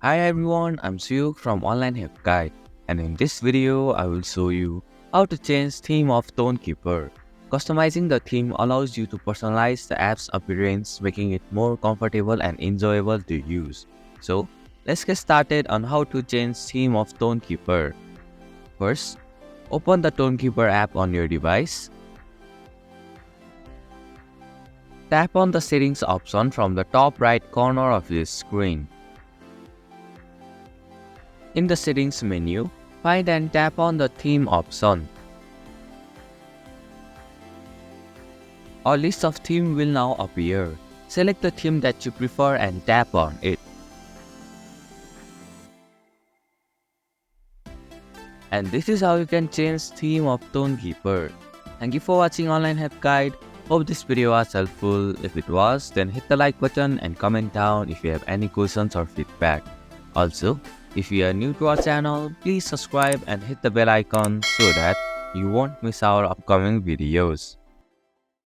Hi everyone, I'm Suyuk from Online Help Guide, and in this video I will show you how to change theme of Tonkeeper. Customizing the theme allows you to personalize the app's appearance, making it more comfortable and enjoyable to use. So let's get started on how to change theme of Tonkeeper. First, open the Tonkeeper app on your device. Tap on the settings option from the top right corner of your screen. In the settings menu, find and tap on the theme option. A list of themes will now appear. Select the theme that you prefer and tap on it. And this is how you can change theme of Tonkeeper. Thank you for watching Online Help Guide. Hope this video was helpful. If it was, then hit the like button and comment down if you have any questions or feedback. Also, if you are new to our channel, please subscribe and hit the bell icon so that you won't miss our upcoming videos.